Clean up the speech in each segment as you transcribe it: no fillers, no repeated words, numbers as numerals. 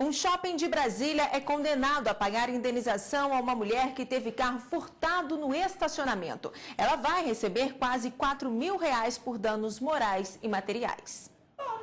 Um shopping de Brasília é condenado a pagar indenização a uma mulher que teve carro furtado no estacionamento. Ela vai receber quase R$ 4.000 por danos morais e materiais.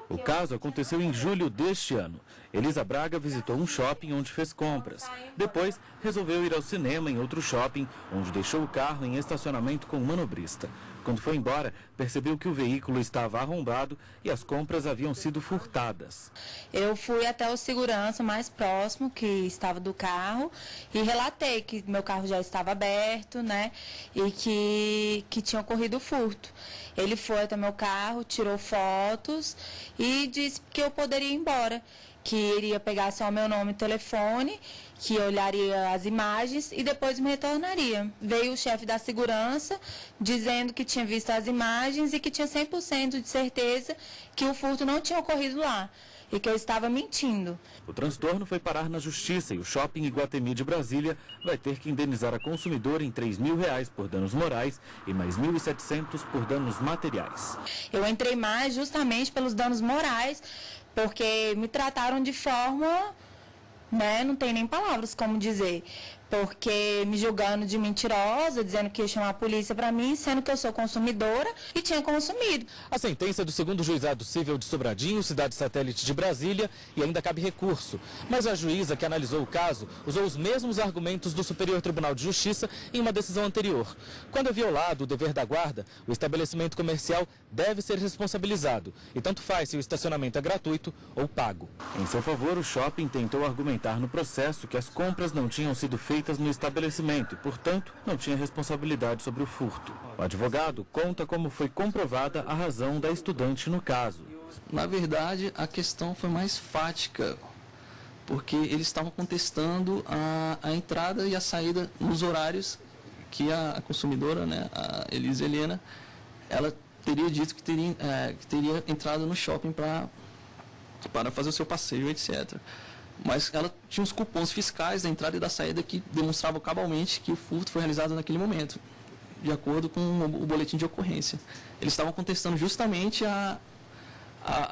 O caso aconteceu em julho deste ano. Elisa Braga visitou um shopping onde fez compras. Depois, resolveu ir ao cinema em outro shopping, onde deixou o carro em estacionamento com um manobrista. Quando foi embora, percebeu que o veículo estava arrombado e as compras haviam sido furtadas. Eu fui até o segurança mais próximo que estava do carro e relatei que meu carro já estava aberto, né, e que tinha ocorrido o furto. Ele foi até meu carro, tirou fotos e disse que eu poderia ir embora, que iria pegar só meu nome e telefone, que olharia as imagens e depois me retornaria. Veio o chefe da segurança dizendo que tinha visto as imagens e que tinha 100% de certeza que o furto não tinha ocorrido lá e que eu estava mentindo. O transtorno foi parar na justiça e o shopping Iguatemi de Brasília vai ter que indenizar a consumidora em R$ 3.000 por danos morais e mais R$ 1.700 por danos materiais. Eu entrei mais justamente pelos danos morais, porque me trataram de forma, né, não tem nem palavras como dizer, porque me julgando de mentirosa, dizendo que ia chamar a polícia para mim, sendo que eu sou consumidora e tinha consumido. A sentença é do 2º Juizado Cível de Sobradinho, cidade satélite de Brasília, e ainda cabe recurso. Mas a juíza que analisou o caso usou os mesmos argumentos do Superior Tribunal de Justiça em uma decisão anterior. Quando é violado o dever da guarda, o estabelecimento comercial deve ser responsabilizado, e tanto faz se o estacionamento é gratuito ou pago. Em seu favor, o shopping tentou argumentar no processo que as compras não tinham sido feitas no estabelecimento e, portanto, não tinha responsabilidade sobre o furto. O advogado conta como foi comprovada a razão da estudante no caso. Na verdade, a questão foi mais fática, porque eles estavam contestando a entrada e a saída nos horários que a consumidora, né, a Elisa Helena, ela teria dito que teria entrado no shopping para fazer o seu passeio, etc. Mas ela tinha os cupons fiscais da entrada e da saída que demonstravam cabalmente que o furto foi realizado naquele momento, de acordo com o boletim de ocorrência. Eles estavam contestando justamente a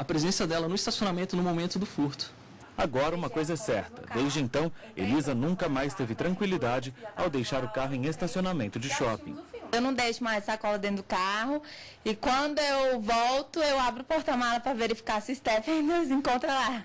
presença dela no estacionamento no momento do furto. Agora uma coisa é certa, desde então, Elisa nunca mais teve tranquilidade ao deixar o carro em estacionamento de shopping. Eu não deixo mais sacola dentro do carro e quando eu volto, eu abro o porta-mala para verificar se Stephanie nos encontra lá.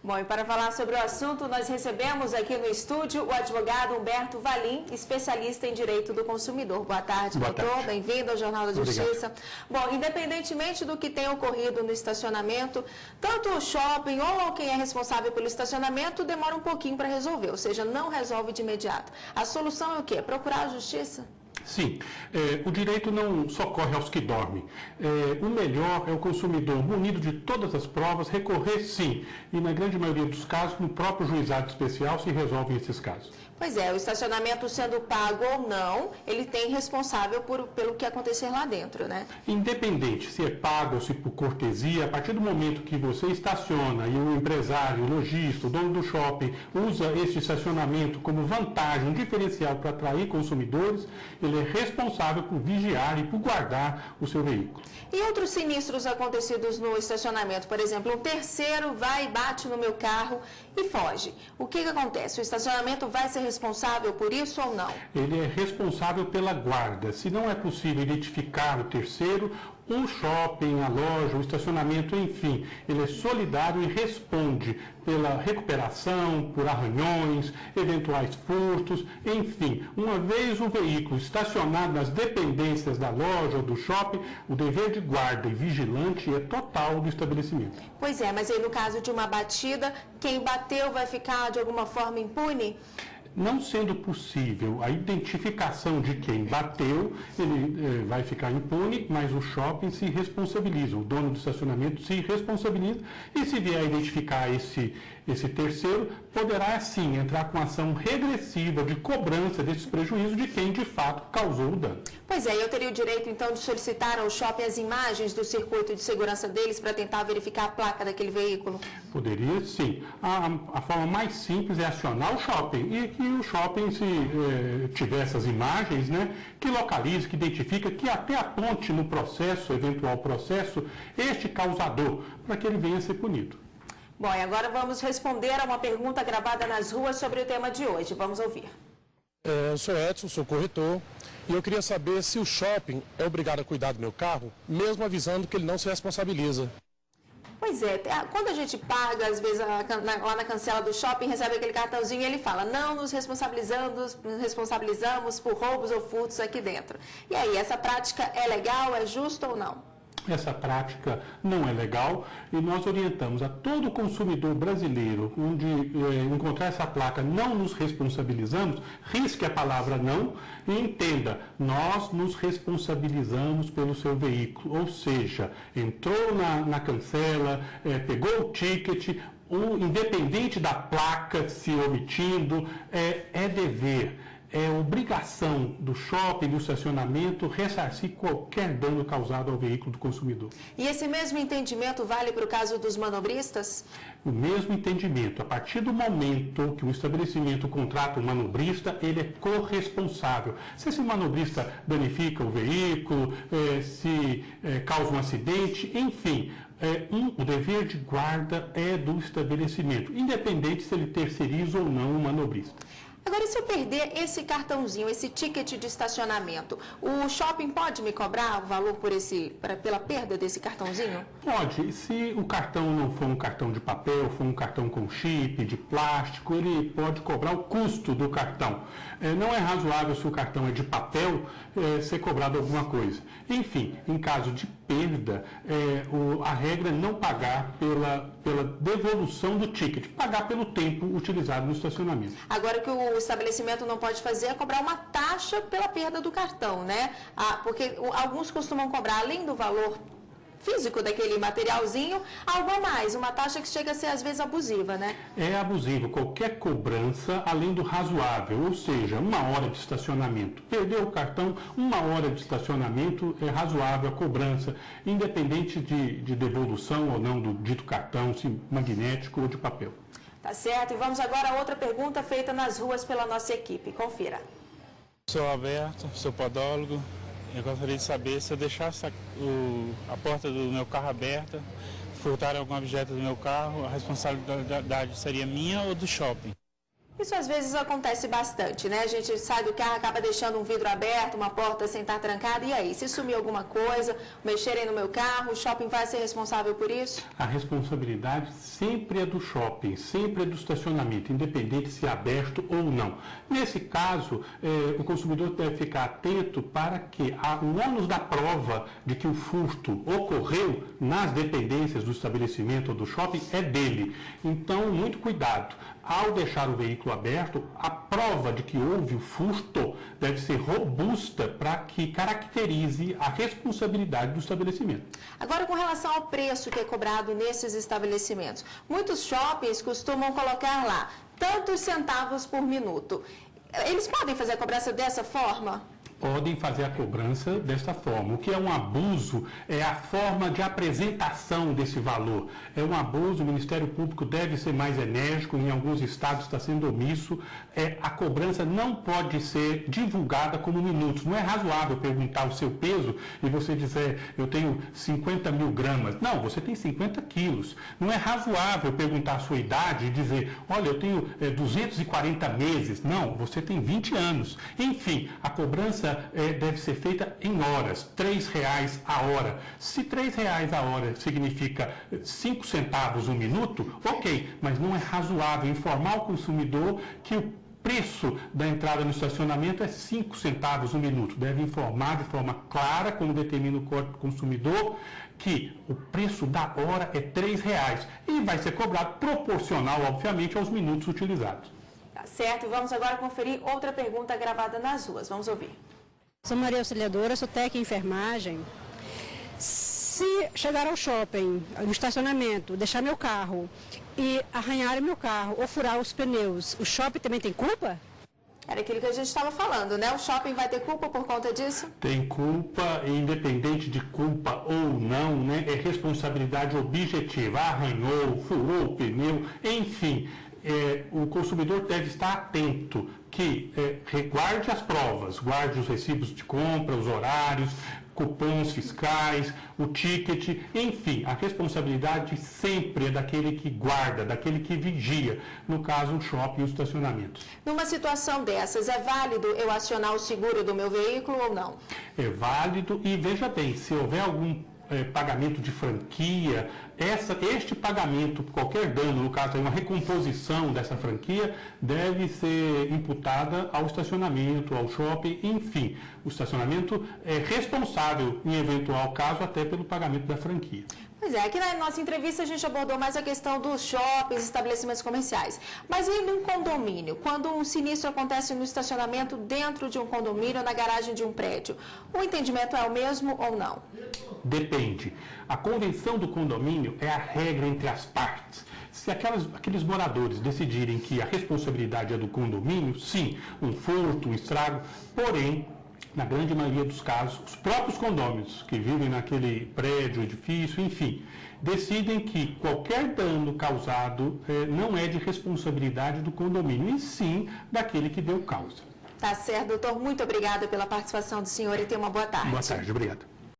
Bom, e para falar sobre o assunto, nós recebemos aqui no estúdio o advogado Humberto Valim, especialista em direito do consumidor. Boa tarde, doutor. Bem-vindo ao Jornal da Justiça. Bom, independentemente do que tenha ocorrido no estacionamento, tanto o shopping ou quem é responsável pelo estacionamento demora um pouquinho para resolver, ou seja, não resolve de imediato. A solução é o quê? Procurar a justiça? Sim, o direito não socorre aos que dormem. O melhor é o consumidor, munido de todas as provas, recorrer sim. E na grande maioria dos casos, no próprio juizado especial se resolvem esses casos. Pois é, o estacionamento sendo pago ou não, ele tem responsável pelo que acontecer lá dentro, né? Independente se é pago ou se por cortesia, a partir do momento que você estaciona e o empresário, o lojista, o dono do shopping usa esse estacionamento como vantagem, um diferencial para atrair consumidores, ele é responsável por vigiar e por guardar o seu veículo. E outros sinistros acontecidos no estacionamento? Por exemplo, um terceiro vai e bate no meu carro e foge. O que acontece? O estacionamento vai ser responsável por isso ou não? Ele é responsável pela guarda. Se não é possível identificar o terceiro, o shopping, a loja, o estacionamento, enfim, ele é solidário e responde pela recuperação, por arranhões, eventuais furtos, enfim. Uma vez o veículo estacionado nas dependências da loja ou do shopping, o dever de guarda e vigilante é total do estabelecimento. Pois é, mas aí no caso de uma batida, quem bateu vai ficar de alguma forma impune? Não sendo possível a identificação de quem bateu, ele vai ficar impune, mas o shopping se responsabiliza, o dono do estacionamento se responsabiliza e se vier a identificar esse terceiro, poderá sim entrar com ação regressiva de cobrança desses prejuízos de quem de fato causou o dano. Pois é, eu teria o direito então de solicitar ao shopping as imagens do circuito de segurança deles para tentar verificar a placa daquele veículo? Poderia sim. A forma mais simples é acionar o shopping e que o shopping, se tiver essas imagens, né, que localize, que identifica, que até aponte no processo, eventual processo, este causador, para que ele venha a ser punido. Bom, e agora vamos responder a uma pergunta gravada nas ruas sobre o tema de hoje. Vamos ouvir. Eu sou Edson, sou corretor, e eu queria saber se o shopping é obrigado a cuidar do meu carro, mesmo avisando que ele não se responsabiliza. Pois é, quando a gente paga, às vezes lá na cancela do shopping, recebe aquele cartãozinho e ele fala, não nos responsabilizamos por roubos ou furtos aqui dentro. E aí, essa prática é legal, é justa ou não? Essa prática não é legal e nós orientamos a todo consumidor brasileiro onde encontrar essa placa não nos responsabilizamos, risque a palavra não e entenda, nós nos responsabilizamos pelo seu veículo, ou seja, entrou na cancela, pegou o ticket, independente da placa se omitindo, é dever. É obrigação do shopping, do estacionamento, ressarcir qualquer dano causado ao veículo do consumidor. E esse mesmo entendimento vale para o caso dos manobristas? O mesmo entendimento. A partir do momento que o estabelecimento contrata um manobrista, ele é corresponsável. Se esse manobrista danifica o veículo, se causa um acidente, enfim, o dever de guarda é do estabelecimento, independente se ele terceiriza ou não o manobrista. Agora, e se eu perder esse cartãozinho, esse ticket de estacionamento, o shopping pode me cobrar o valor pela perda desse cartãozinho? Pode. Se o cartão não for um cartão de papel, for um cartão com chip, de plástico, ele pode cobrar o custo do cartão. Não é razoável, se o cartão é de papel, ser cobrado alguma coisa. Enfim, em caso de perda, a regra é não pagar pela devolução do ticket, pagar pelo tempo utilizado no estacionamento. Agora, o que o estabelecimento não pode fazer é cobrar uma taxa pela perda do cartão, né? Porque alguns costumam cobrar, além do valor físico daquele materialzinho, algo a mais, uma taxa que chega a ser às vezes abusiva, né? É abusivo, qualquer cobrança além do razoável, ou seja, 1 hora de estacionamento. Perdeu o cartão, 1 hora de estacionamento é razoável a cobrança, independente de devolução ou não do dito cartão, se magnético ou de papel. Tá certo, e vamos agora a outra pergunta feita nas ruas pela nossa equipe. Confira. Sou Alberto, sou podólogo. Eu gostaria de saber se eu deixasse a porta do meu carro aberta, furtar algum objeto do meu carro, a responsabilidade seria minha ou do shopping? Isso às vezes acontece bastante, né? A gente sai do carro, acaba deixando um vidro aberto, uma porta sem estar trancada, e aí? Se sumir alguma coisa, mexerem no meu carro, o shopping vai ser responsável por isso? A responsabilidade sempre é do shopping, sempre é do estacionamento, independente se é aberto ou não. Nesse caso, o consumidor deve ficar atento para que o ônus da prova de que o furto ocorreu nas dependências do estabelecimento ou do shopping é dele. Então, muito cuidado. Ao deixar o veículo aberto, a prova de que houve o furto deve ser robusta para que caracterize a responsabilidade do estabelecimento. Agora, com relação ao preço que é cobrado nesses estabelecimentos, muitos shoppings costumam colocar lá tantos centavos por minuto. Eles podem fazer a cobrança dessa forma? Podem fazer a cobrança desta forma. O que é um abuso é a forma de apresentação desse valor. É um abuso, o Ministério Público deve ser mais enérgico, em alguns estados está sendo omisso. A cobrança não pode ser divulgada como minutos. Não é razoável perguntar o seu peso e você dizer, eu tenho 50 mil gramas. Não, você tem 50 quilos. Não é razoável perguntar a sua idade e dizer, olha, eu tenho 240 meses. Não, você tem 20 anos. Enfim, a cobrança deve ser feita em horas, R$3 a hora. Se R$3 a hora significa 5 centavos um minuto, ok, mas não é razoável informar o consumidor que o preço da entrada no estacionamento é 5 centavos um minuto. Deve informar de forma clara, como determina o Código do Consumidor, que o preço da hora é R$3 e vai ser cobrado proporcional, obviamente, aos minutos utilizados. Tá certo, e vamos agora conferir outra pergunta gravada nas ruas. Vamos ouvir. Sou Maria Auxiliadora, sou técnica em enfermagem. Se chegar ao shopping, no estacionamento, deixar meu carro e arranhar meu carro ou furar os pneus, o shopping também tem culpa? Era aquilo que a gente estava falando, né? O shopping vai ter culpa por conta disso? Tem culpa, independente de culpa ou não, né? É responsabilidade objetiva. Arranhou, furou o pneu, enfim. o consumidor deve estar atento que guarde as provas, guarde os recibos de compra, os horários, cupons fiscais, o ticket, enfim, a responsabilidade sempre é daquele que guarda, daquele que vigia, no caso, o shopping e o estacionamento. Numa situação dessas, é válido eu acionar o seguro do meu veículo ou não? É válido e, veja bem, se houver algum pagamento de franquia, este pagamento, qualquer dano, no caso, uma recomposição dessa franquia, deve ser imputada ao estacionamento, ao shopping, enfim. O estacionamento é responsável, em eventual caso, até pelo pagamento da franquia. Pois é, aqui na nossa entrevista a gente abordou mais a questão dos shoppings, estabelecimentos comerciais. Mas e num condomínio? Quando um sinistro acontece no estacionamento dentro de um condomínio ou na garagem de um prédio, o entendimento é o mesmo ou não? Depende. A convenção do condomínio é a regra entre as partes. Se aqueles moradores decidirem que a responsabilidade é do condomínio, sim, um furto, um estrago, porém, na grande maioria dos casos, os próprios condôminos que vivem naquele prédio, edifício, enfim, decidem que qualquer dano causado não é de responsabilidade do condomínio, e sim daquele que deu causa. Tá certo, doutor. Muito obrigada pela participação do senhor e tenha uma boa tarde. Boa tarde, obrigado.